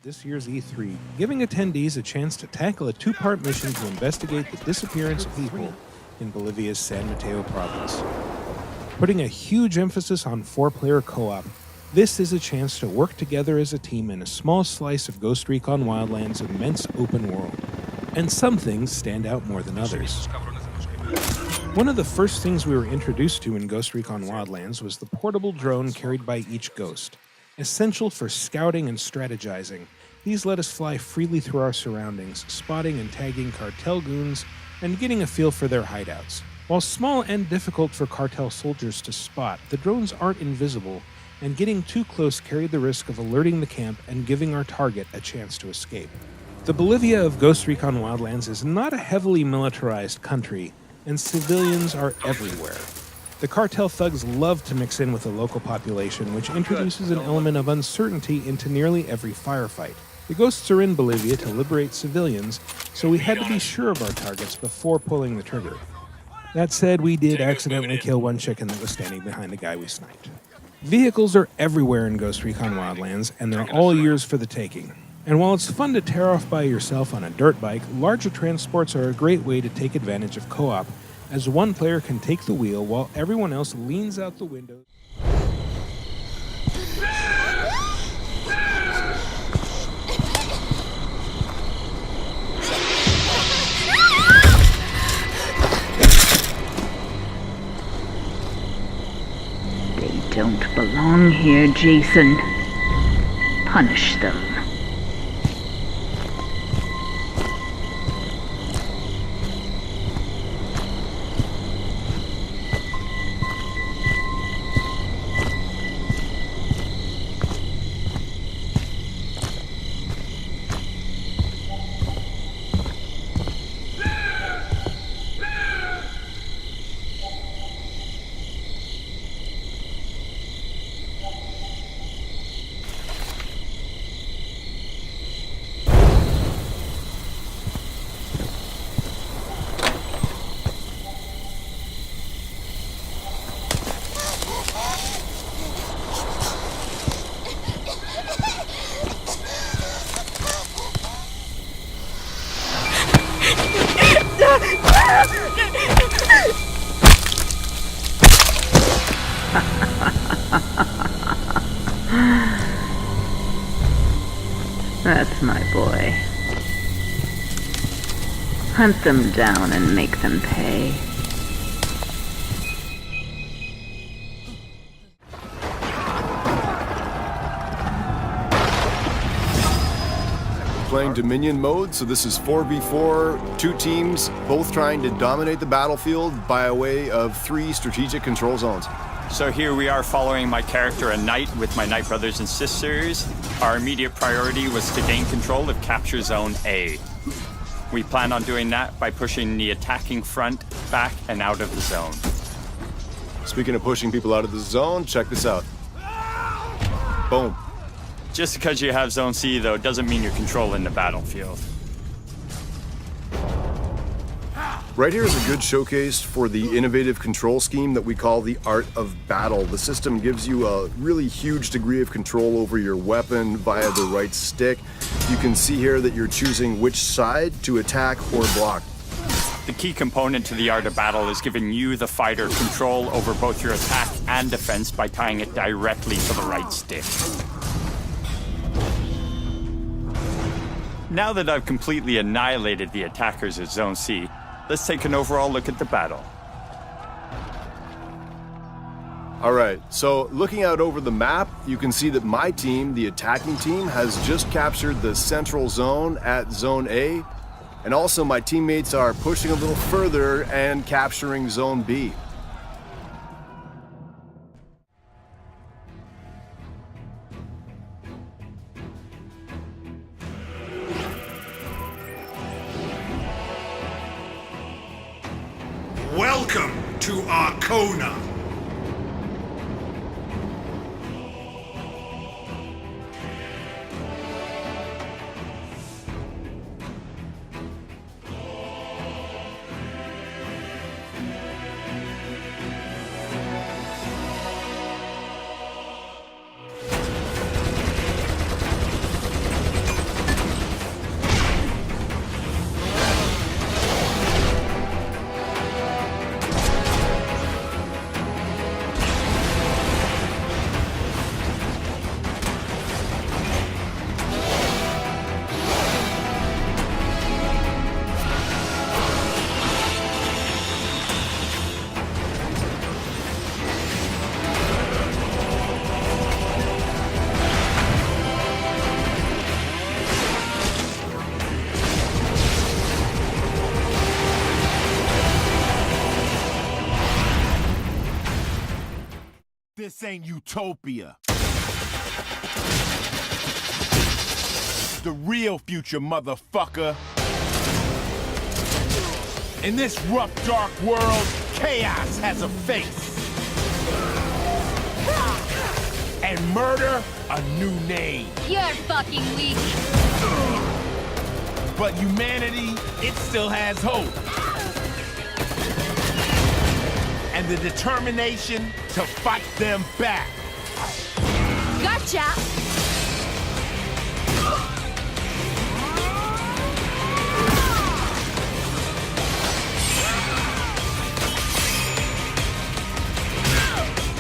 at this year's E3, giving attendees a chance to tackle a two-part mission to investigate the disappearance of people in Bolivia's San Mateo province. Putting a huge emphasis on four-player co-op, this is a chance to work together as a team in a small slice of Ghost Recon Wildlands' immense open world. And some things stand out more than others. One of the first things we were introduced to in Ghost Recon Wildlands was the portable drone carried by each ghost. Essential for scouting and strategizing, these let us fly freely through our surroundings, spotting and tagging cartel goons and getting a feel for their hideouts. While small and difficult for cartel soldiers to spot, the drones aren't invisible, and getting too close carried the risk of alerting the camp and giving our target a chance to escape. The Bolivia of Ghost Recon Wildlands is not a heavily militarized country, and civilians are everywhere. The cartel thugs love to mix in with the local population, which introduces an element of uncertainty into nearly every firefight. The ghosts are in Bolivia to liberate civilians, so we had to be sure of our targets before pulling the trigger. That said, we did accidentally kill one chicken that was standing behind the guy we sniped. Vehicles are everywhere in Ghost Recon Wildlands, and they're all yours for the taking. And while it's fun to tear off by yourself on a dirt bike, larger transports are a great way to take advantage of co-op, as one player can take the wheel while everyone else leans out the window. They don't belong here, Jason. Punish them. That's my boy. Hunt them down and make them pay. Playing Dominion mode, so this is 4v4, two teams, both trying to dominate the battlefield by way of 3 strategic control zones. So here we are following my character, a knight, with my knight brothers and sisters. Our immediate priority was to gain control of Capture Zone A. We plan on doing that by pushing the attacking front back and out of the zone. Speaking of pushing people out of the zone, check this out. Boom. Just because you have Zone C, though, doesn't mean you're controlling the battlefield. Right here is a good showcase for the innovative control scheme that we call the Art of Battle. The system gives you a really huge degree of control over your weapon via the right stick. You can see here that you're choosing which side to attack or block. The key component to the Art of Battle is giving you, the fighter, control over both your attack and defense by tying it directly to the right stick. Now that I've completely annihilated the attackers at Zone C, let's take an overall look at the battle. All right, so looking out over the map, you can see that my team, the attacking team, has just captured the central zone at Zone A, and also my teammates are pushing a little further and capturing Zone B. Welcome to Arcona. this ain't utopia. The real future, motherfucker. In this rough, dark world, chaos has a face. And murder, a new name. You're fucking weak. But humanity, it still has hope. And the determination to fight them back. Gotcha!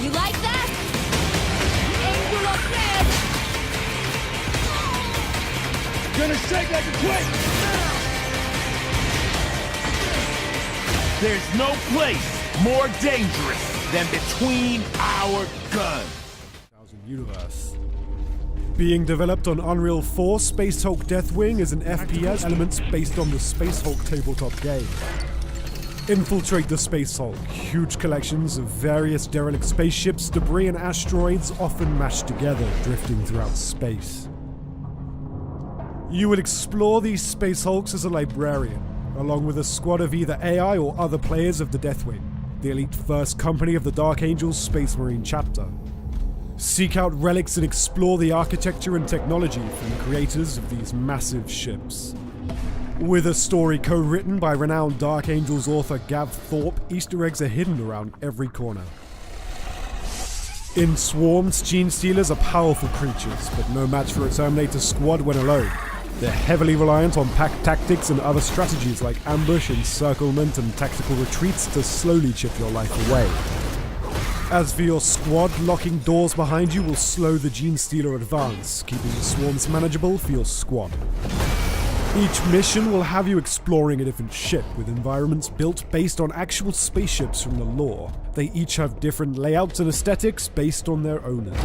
You like that? Angel of death! Gonna shake like a quake! There's no place more dangerous than between our guns. Universe. Being developed on Unreal 4, Space Hulk Deathwing is an FPS elements based on the Space Hulk tabletop game. Infiltrate the Space Hulk, huge collections of various derelict spaceships, debris and asteroids often mashed together, drifting throughout space. You will explore these Space Hulks as a librarian, along with a squad of either AI or other players of the Deathwing, the elite first company of the Dark Angels Space Marine chapter. Seek out relics and explore the architecture and technology from the creators of these massive ships. With a story co-written by renowned Dark Angels author Gav Thorpe, Easter eggs are hidden around every corner. In Swarms, Gene Stealers are powerful creatures, but no match for a Terminator squad when alone. They're heavily reliant on pack tactics and other strategies like ambush, encirclement, and tactical retreats to slowly chip your life away. As for your squad, locking doors behind you will slow the Gene Stealer advance, keeping the swarms manageable for your squad. Each mission will have you exploring a different ship with environments built based on actual spaceships from the lore. They each have different layouts and aesthetics based on their owners.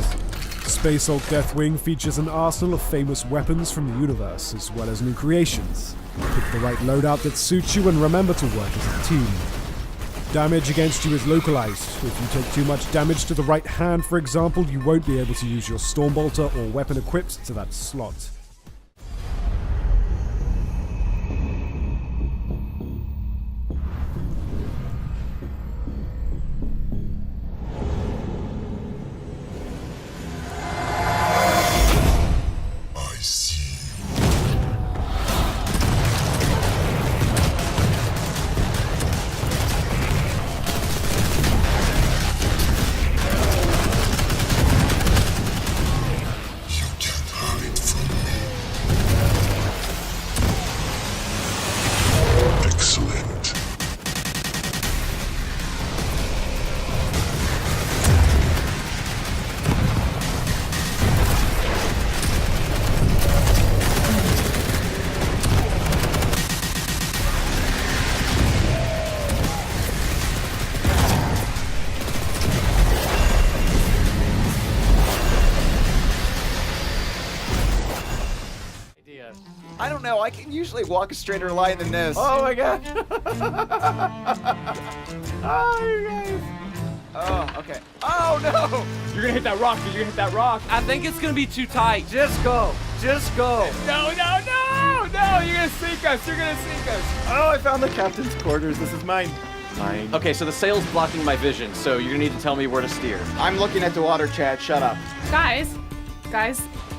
Space Hulk Deathwing features an arsenal of famous weapons from the universe, as well as new creations. Pick the right loadout that suits you and remember to work as a team. Damage against you is localized. If you take too much damage to the right hand, for example, you won't be able to use your Stormbolter or weapon equipped to that slot. I don't know, I can usually walk a straighter line than this. Oh my god! Oh, you guys! Oh, okay. Oh no! You're gonna hit that rock, dude. You're gonna hit that rock. I think it's gonna be too tight. Just go. Just go. No, no, no! No! You're gonna sink us. You're gonna sink us. Oh, I found the captain's quarters. This is mine. Mine. Okay, so the sail's blocking my vision, so you're gonna need to tell me where to steer. I'm looking at the water, Chad. Shut up. Guys.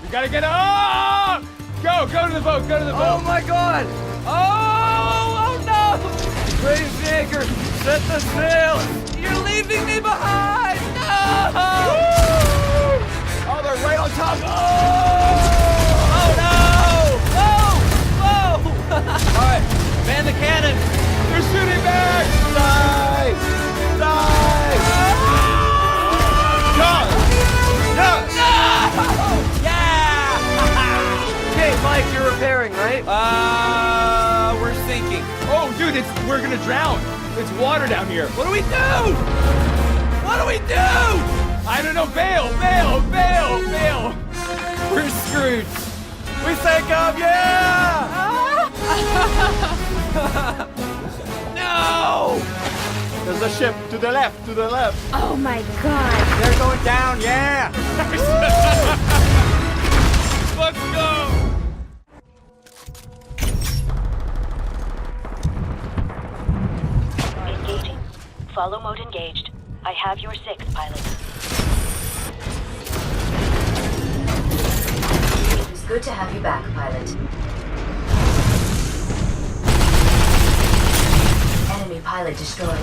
We gotta get up! Go to the boat, go to the boat. Oh my god! Oh no! Crazy anchor, set the sail! You're leaving me behind! No! Oh, they're right on top. Oh no! Oh! Alright, man the cannon! They're shooting back! Die! Die! God! No! Hey, Mike, you're repairing, right? We're sinking. Oh, dude, we're gonna drown. It's water down here. What do we do? What do we do? I don't know. Bail. We're screwed. We sank up, yeah! No! There's a ship to the left, to the left. Oh my god. They're going down, yeah! Let's go! Engaging. Follow mode engaged. I have your 6, pilot. It's good to have you back, pilot. Enemy pilot destroyed.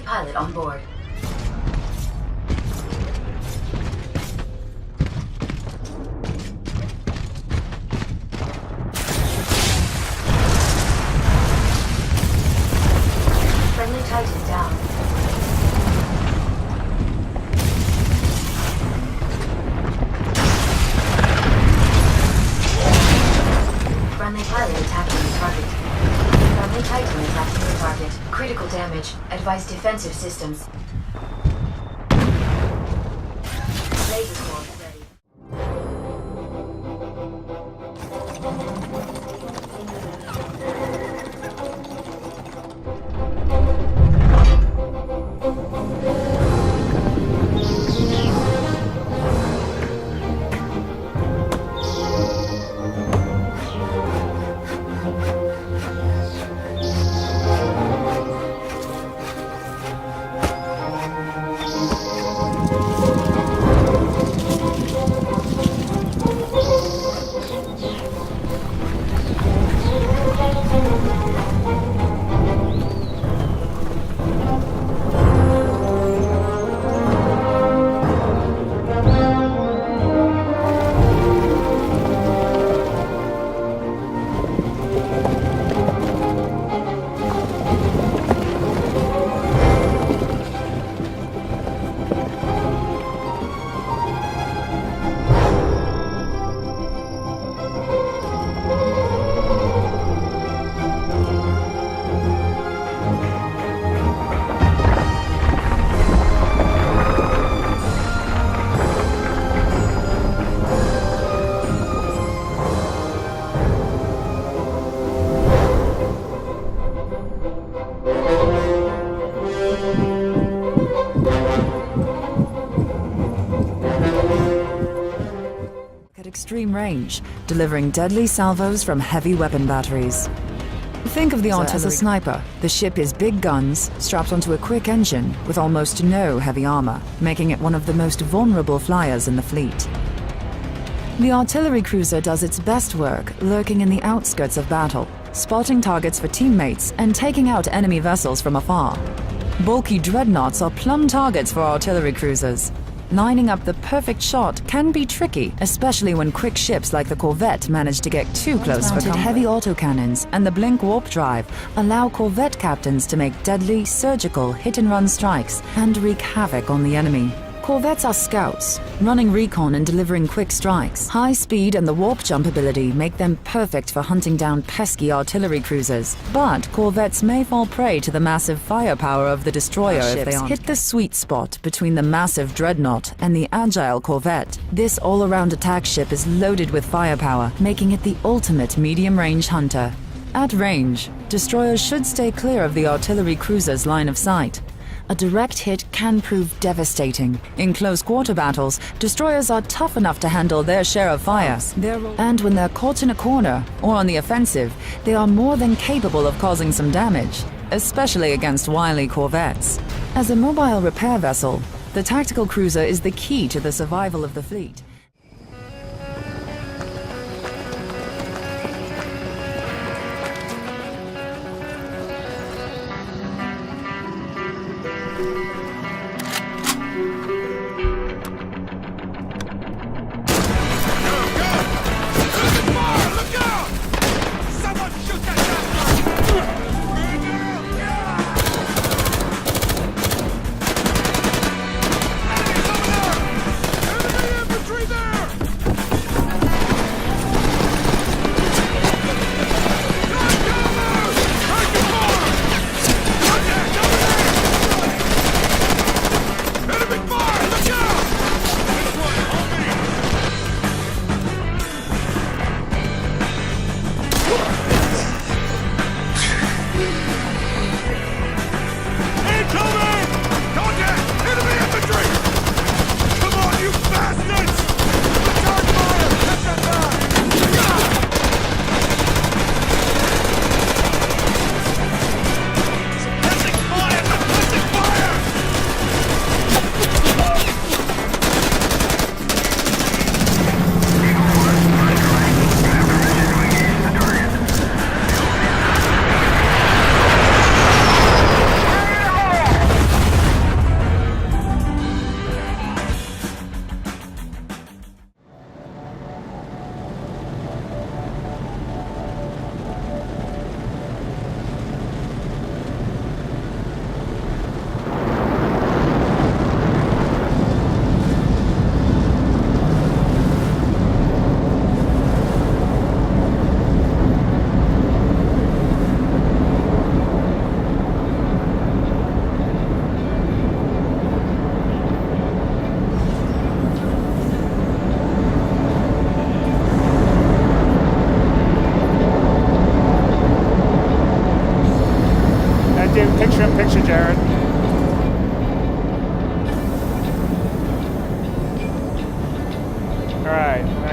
Pilot on board. Friendly Titan down. Friendly pilot attacking the target. Friendly Titan attacking the target. Critical damage. Advise defensive systems. Laser core ready. At extreme range, delivering deadly salvos from heavy weapon batteries. Think of the Ant as a sniper. The ship is big guns, strapped onto a quick engine, with almost no heavy armor, making it one of the most vulnerable flyers in the fleet. The artillery cruiser does its best work lurking in the outskirts of battle, spotting targets for teammates and taking out enemy vessels from afar. Bulky dreadnoughts are plumb targets for artillery cruisers. Lining up the perfect shot can be tricky, especially when quick ships like the Corvette manage to get too close for comfort. Heavy autocannons and the Blink warp drive allow Corvette captains to make deadly, surgical, hit-and-run strikes and wreak havoc on the enemy. Corvettes are scouts, running recon and delivering quick strikes. High speed and the warp jump ability make them perfect for hunting down pesky artillery cruisers. But Corvettes may fall prey to the massive firepower of the destroyer if they hit the sweet spot between the massive dreadnought and the agile Corvette. This all-around attack ship is loaded with firepower, making it the ultimate medium-range hunter. At range, destroyers should stay clear of the artillery cruiser's line of sight. A direct hit can prove devastating. In close-quarter battles, destroyers are tough enough to handle their share of fire. And when they're caught in a corner or on the offensive, they are more than capable of causing some damage, especially against wily corvettes. As a mobile repair vessel, the tactical cruiser is the key to the survival of the fleet.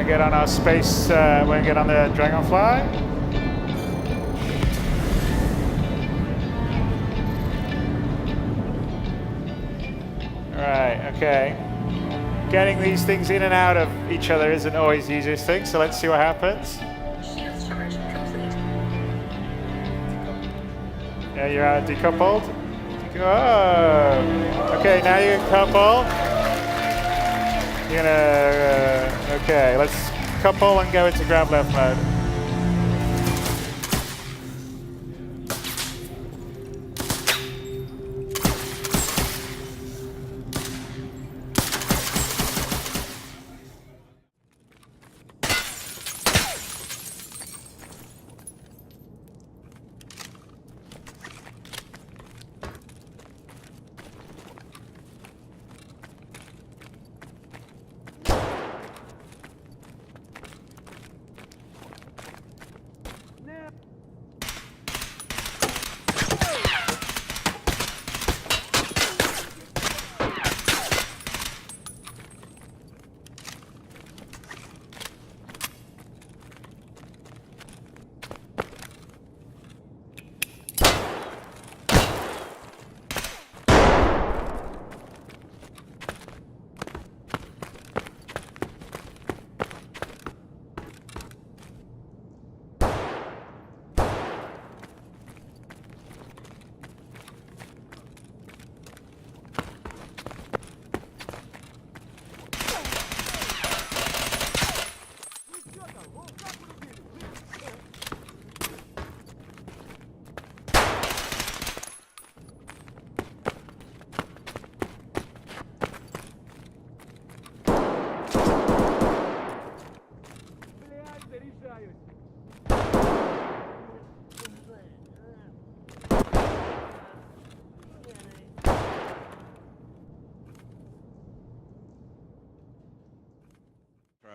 get on our space, we're gonna get on the Dragonfly. Right, okay. Getting these things in and out of each other isn't always the easiest thing, so let's see what happens. Yeah, you're decoupled. Oh, okay, now you're coupled. You're gonna, okay, let's couple and go into grab left mode.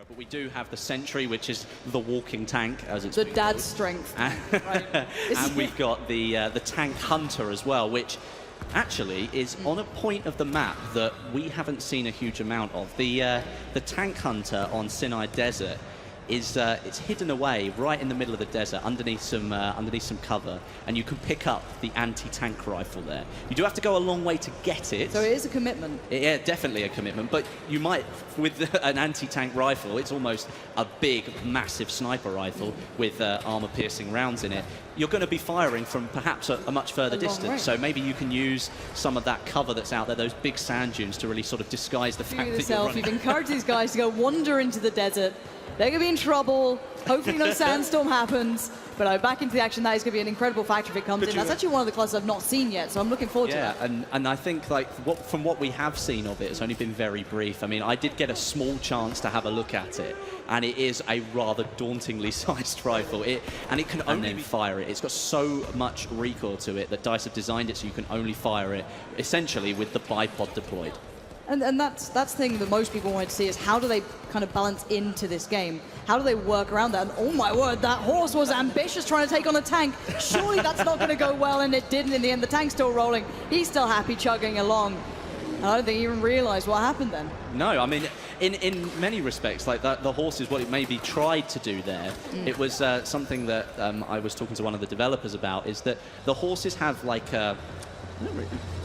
But we do have the Sentry, which is the walking tank, as it's the dad's strength. Right. And we've got the Tank Hunter as well, which actually is on a point of the map that we haven't seen a huge amount of. The Tank Hunter on Sinai Desert is it's hidden away right in the middle of the desert underneath some cover, and you can pick up the anti-tank rifle there. You do have to go a long way to get it. So it is a commitment. Yeah, definitely a commitment, but you might, with an anti-tank rifle, it's almost a big, massive sniper rifle with armor-piercing rounds in it. You're going to be firing from perhaps a much further distance, so maybe you can use some of that cover that's out there, those big sand dunes, to really sort of disguise the fact that you're running. You've encouraged these guys to go wander into the desert. They're going to be in trouble. Hopefully no sandstorm happens. But back into the action, that is going to be an incredible factor if it comes in. That's actually one of the classes I've not seen yet, so I'm looking forward to that. Yeah, and I think from what we have seen of it, it's only been very brief. I mean, I did get a small chance to have a look at it, and it is a rather dauntingly sized rifle. And it can only fire it. It's got so much recoil to it that DICE have designed it so you can only fire it, essentially, with the bipod deployed. And that's the thing that most people wanted to see, is how do they kind of balance into this game? How do they work around that? And oh my word, that horse was ambitious trying to take on a tank. Surely that's not going to go well, and it didn't in the end. The tank's still rolling. He's still happy chugging along. And I don't think he even realized what happened then. No, I mean, in many respects, like the horse is what it maybe tried to do there. It was something that I was talking to one of the developers about, is that the horses have like a...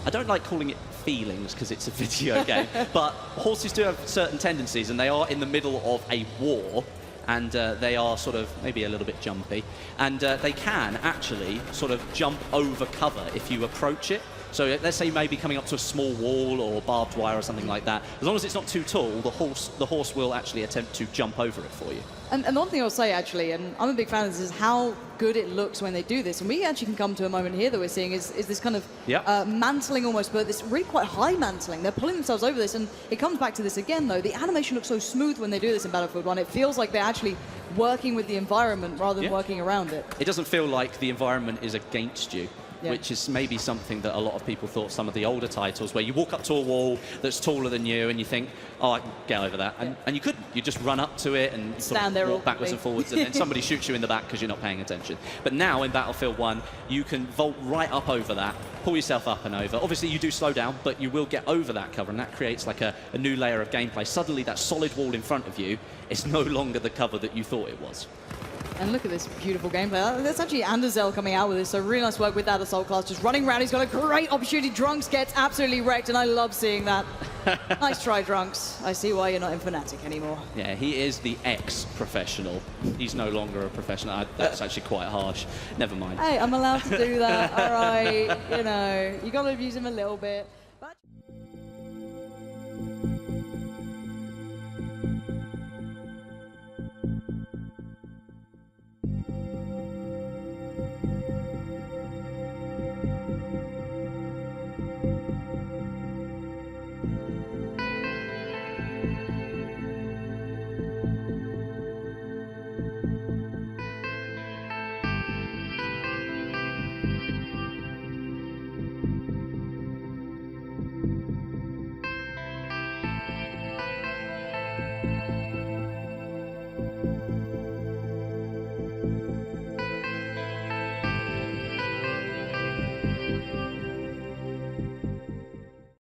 I don't like calling it feelings because it's a video game, but horses do have certain tendencies, and they are in the middle of a war, and they are sort of maybe a little bit jumpy, and they can actually sort of jump over cover if you approach it. So let's say you may be coming up to a small wall or barbed wire or something like that. As long as it's not too tall, the horse will actually attempt to jump over it for you. And the one thing I'll say, actually, and I'm a big fan of this, is how good it looks when they do this. And we actually can come to a moment here that we're seeing is this kind of mantling almost, but this really quite high mantling. They're pulling themselves over this, and it comes back to this again, though. The animation looks so smooth when they do this in Battlefield 1. It feels like they're actually working with the environment rather than working around it. It doesn't feel like the environment is against you. Yeah. which is maybe something that a lot of people thought some of the older titles, where you walk up to a wall that's taller than you and you think, oh, I can get over that. And you couldn't. You just run up to it and sort Stand of there walk backwards awkwardly. and forwards, and then somebody shoots you in the back because you're not paying attention. But now in Battlefield 1, you can vault right up over that, pull yourself up and over. Obviously, you do slow down, but you will get over that cover, and that creates like a new layer of gameplay. Suddenly, that solid wall in front of you is no longer the cover that you thought it was. And look at this beautiful gameplay. That's actually Anderzel coming out with this, so really nice work with that assault class. Just running around, he's got a great opportunity. Drunks gets absolutely wrecked, and I love seeing that. Nice try, Drunks. I see why you're not in Fnatic anymore. Yeah, he is the ex-professional. He's no longer a professional. That's actually quite harsh. Never mind. Hey, I'm allowed to do that, all right? You know, you got to abuse him a little bit. But